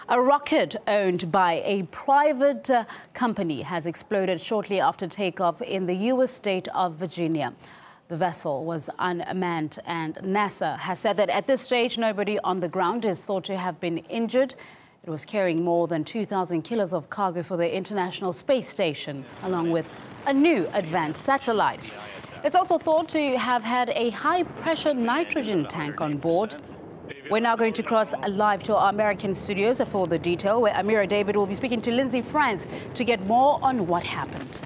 A rocket owned by a private company has exploded shortly after takeoff in the U.S. state of Virginia. The vessel was unmanned, and NASA has said that at this stage, nobody on the ground is thought to have been injured. It was carrying more than 2,000 kilos of cargo for the International Space Station, along with a new advanced satellite. It's also thought to have had a high-pressure nitrogen tank on board. We're now going to cross live to our American studios for the detail, where Amira David will be speaking to Lindsay France to get more on what happened.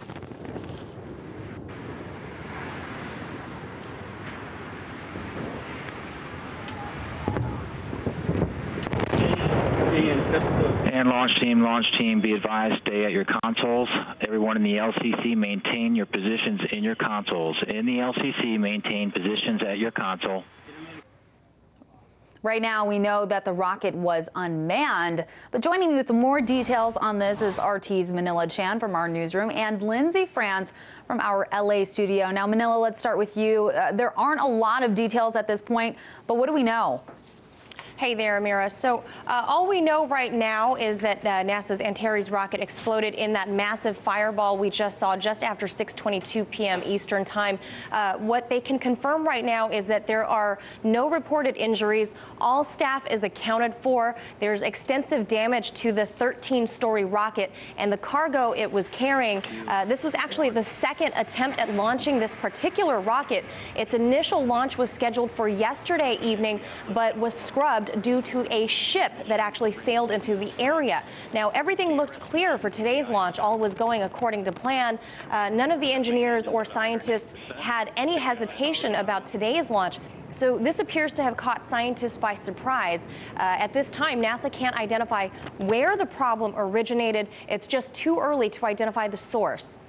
And launch team, be advised, stay at your consoles. Everyone in the LCC, maintain your positions in your consoles. In the LCC, maintain positions at your console. Right now, we know that the rocket was unmanned, but joining me with more details on this is RT's Manila Chan from our newsroom and Lindsay France from our LA studio. Now, Manila, let's start with you. There aren't a lot of details at this point, but what do we know? Hey there, Amira. So all we know right now is that NASA's Antares rocket exploded in that massive fireball we just saw just after 6:22 p.m. Eastern time. What they can confirm right now is that there are no reported injuries. All staff is accounted for. There's extensive damage to the 13-story rocket and the cargo it was carrying. This was actually the second attempt at launching this particular rocket. Its initial launch was scheduled for yesterday evening, but was scrubbed due to a ship that actually sailed into the area. Now, everything looked clear for today's launch. All was going according to plan. None of the engineers or scientists had any hesitation about today's launch. So this appears to have caught scientists by surprise. At this time, NASA can't identify where the problem originated. It's just too early to identify the source.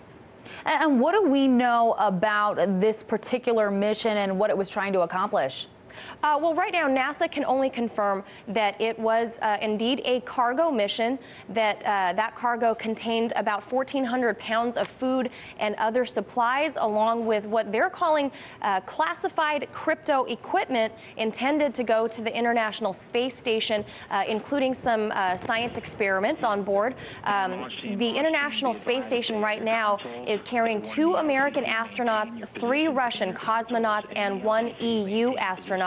And what do we know about this particular mission and what it was trying to accomplish? Well, right now, NASA can only confirm that it was indeed a cargo mission, that that cargo contained about 1,400 pounds of food and other supplies, along with what they're calling classified crypto equipment intended to go to the International Space Station, including some science experiments on board. The International Space Station right now is carrying 2 American astronauts, 3 Russian cosmonauts, and 1 EU astronaut.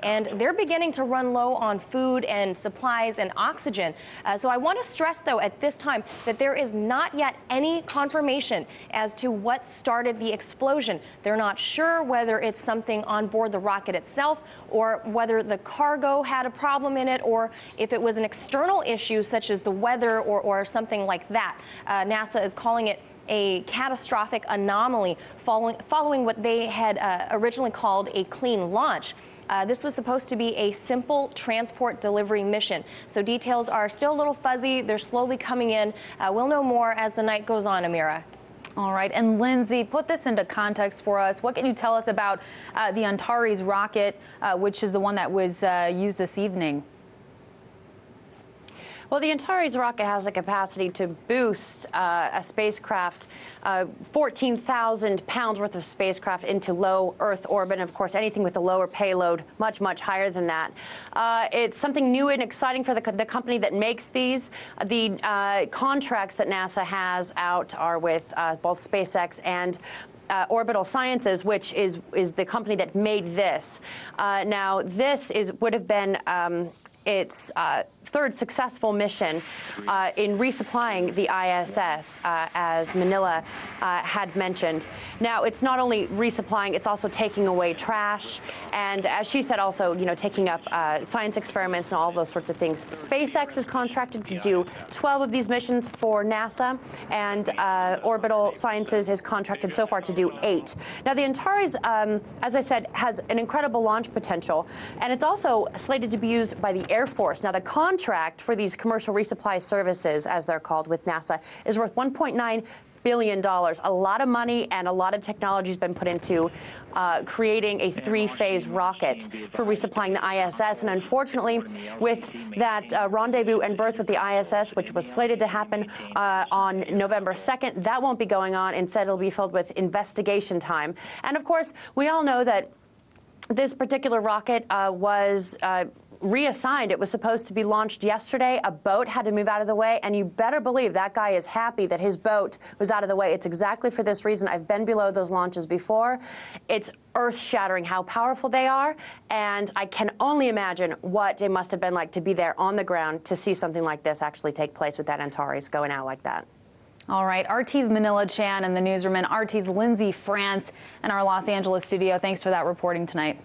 And they're beginning to run low on food and supplies and oxygen. So I want to stress, though, at this time that there is not yet any confirmation as to what started the explosion. They're not sure whether it's something on board the rocket itself or whether the cargo had a problem in it or if it was an external issue such as the weather or something like that. NASA is calling it a catastrophic anomaly following what they had originally called a clean launch. This was supposed to be a simple transport delivery mission. So details are still a little fuzzy. They're slowly coming in. We'll know more as the night goes on, Amira. All right. And Lindsay, put this into context for us. What can you tell us about the Antares rocket, which is the one that was used this evening? Well, the Antares rocket has the capacity to boost a spacecraft, 14,000 pounds worth of spacecraft into low Earth orbit. And of course, anything with a lower payload, much, much higher than that. It's something new and exciting for the company that makes these. The contracts that NASA has out are with both SpaceX and Orbital Sciences, which is the company that made this. Now, this would have been its third successful mission in resupplying the ISS, as Manila had mentioned. Now, it's not only resupplying, it's also taking away trash, and as she said, also, taking up science experiments and all those sorts of things. SpaceX is contracted to do 12 of these missions for NASA, and Orbital Sciences is contracted so far to do 8. Now, the Antares, as I said, has an incredible launch potential, and it's also slated to be used by the Air Force. Now, the contract for these commercial resupply services, as they're called with NASA, is worth $1.9 billion. A lot of money and a lot of technology has been put into creating a 3-phase rocket for resupplying the ISS. And unfortunately, with that rendezvous and berth with the ISS, which was slated to happen on November 2nd, that won't be going on. Instead, it'll be filled with investigation time. And of course, we all know that this particular rocket was reassigned. It was supposed to be launched yesterday. A boat had to move out of the way, and you better believe that guy is happy that his boat was out of the way. It's exactly for this reason. I've been below those launches before. It's earth-shattering how powerful they are, and I can only imagine what it must have been like to be there on the ground to see something like this actually take place with that Antares going out like that. All right, RT's Manila Chan in the newsroom and RT's Lindsay France in our Los Angeles studio. Thanks for that reporting tonight.